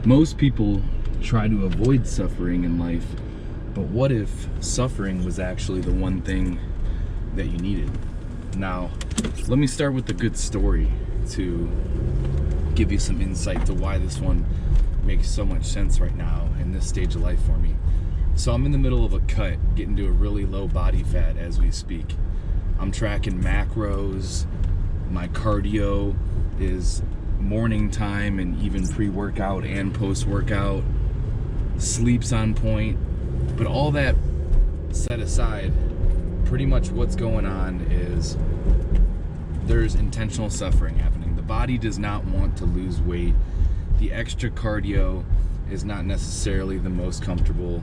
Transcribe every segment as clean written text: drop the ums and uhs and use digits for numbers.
Most people try to avoid suffering in life, but what if suffering was actually the one thing that you needed? Now, let me start with a good story to give you some insight to why this one makes so much sense right now in this stage of life for me. So I'm in the middle of a cut, getting to a really low body fat as we speak. I'm tracking macros, my cardio is morning time and even pre-workout and post-workout, sleep's on point, but all that set aside, pretty much what's going on is there's intentional suffering happening. The body does not want to lose weight. The extra cardio is not necessarily the most comfortable.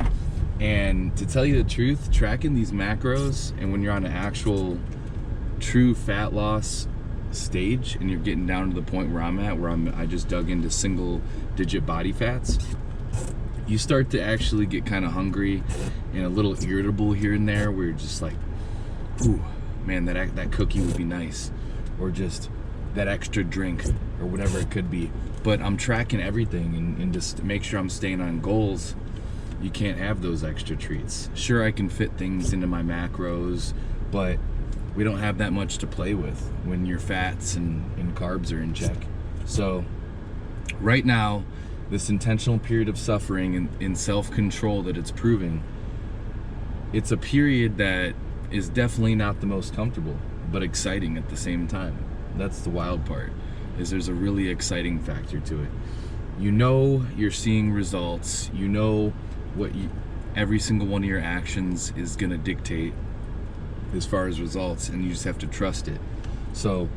And to tell you the truth, tracking these macros and when you're on an actual true fat loss stage and you're getting down to the point where I'm at, where I just dug into single digit body fats, you start to actually get kind of hungry and a little irritable here and there, where you're just like, ooh, man, that cookie would be nice, or just that extra drink or whatever it could be. But I'm tracking everything and just to make sure I'm staying on goals. You can't have those extra treats. Sure, I can fit things into my macros, but we don't have that much to play with when your fats and carbs are in check. So right now, this intentional period of suffering and in self-control that it's proving, it's a period that is definitely not the most comfortable, but exciting at the same time. That's the wild part, is there's a really exciting factor to it. You know you're seeing results, you know what every single one of your actions is gonna dictate as far as results, and you just have to trust it. So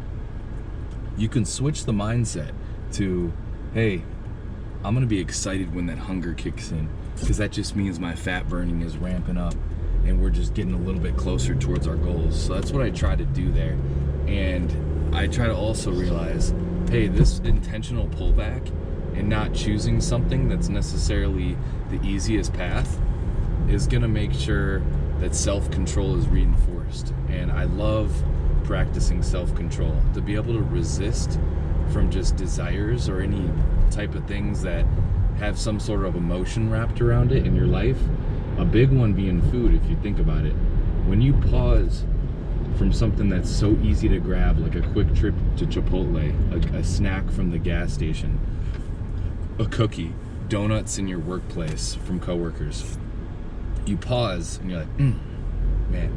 you can switch the mindset to, hey, I'm gonna be excited when that hunger kicks in, because that just means my fat burning is ramping up and we're just getting a little bit closer towards our goals. So that's what I try to do there. And I try to also realize, hey, this intentional pullback and not choosing something that's necessarily the easiest path is gonna make sure that self-control is reinforced. And I love practicing self-control, to be able to resist from just desires or any type of things that have some sort of emotion wrapped around it in your life. A big one being food, if you think about it. When you pause from something that's so easy to grab, like a quick trip to Chipotle, like a snack from the gas station, a cookie, donuts in your workplace from coworkers, you pause and you're like, man.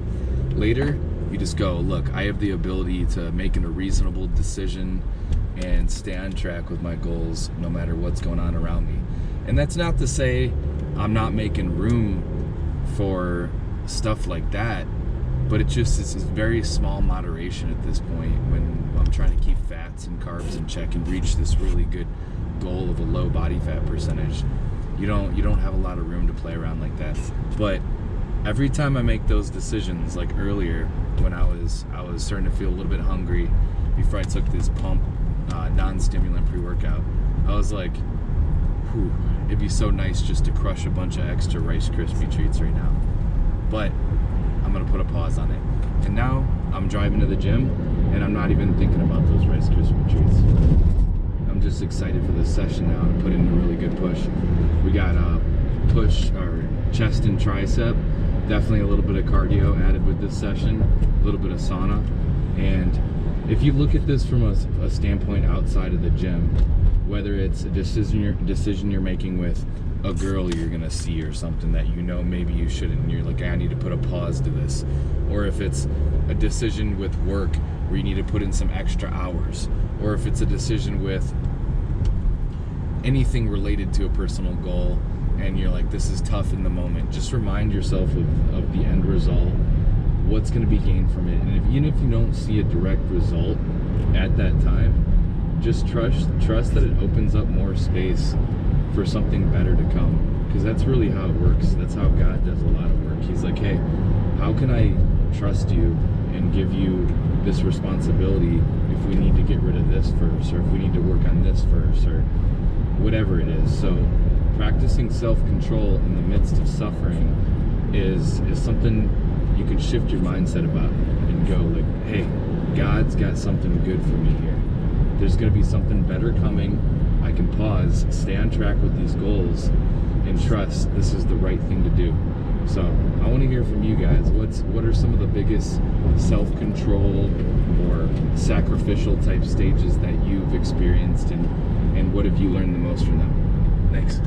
Later, you just go, look, I have the ability to make a reasonable decision and stay on track with my goals no matter what's going on around me. And that's not to say I'm not making room for stuff like that, but it's this very small moderation at this point when I'm trying to keep fats and carbs in check and reach this really good goal of a low body fat percentage. You don't have a lot of room to play around like that. But every time I make those decisions, like earlier when I was starting to feel a little bit hungry before I took this pump non-stimulant pre-workout, I was like, whew, it'd be so nice just to crush a bunch of extra Rice Krispie treats right now. But I'm gonna put a pause on it. And now I'm driving to the gym and I'm not even thinking about those Rice Krispie treats. I'm just excited for this session now to put in a really good push. We got push our chest and tricep, definitely a little bit of cardio added with this session, a little bit of sauna. And if you look at this from a standpoint outside of the gym, whether it's a decision you're making with a girl you're gonna see or something that you know maybe you shouldn't, and you're like, I need to put a pause to this, or if it's a decision with work where you need to put in some extra hours, or if it's a decision with anything related to a personal goal and you're like, this is tough in the moment, just remind yourself of the end result, what's going to be gained from it. And even if you don't see a direct result at that time, just trust that it opens up more space for something better to come, because that's really how it works. That's how God does a lot of work. He's like, hey, how can I trust you and give you this responsibility if we need to get rid of this first, or if we need to work on this first, or whatever it is. So practicing self-control in the midst of suffering is something you can shift your mindset about and go like, hey, God's got something good for me here. There's going to be something better coming. I can pause, stay on track with these goals, and trust this is the right thing to do. So I want to hear from you guys. What are some of the biggest self-control or sacrificial type stages that you've experienced, and what have you learned the most from them? Thanks.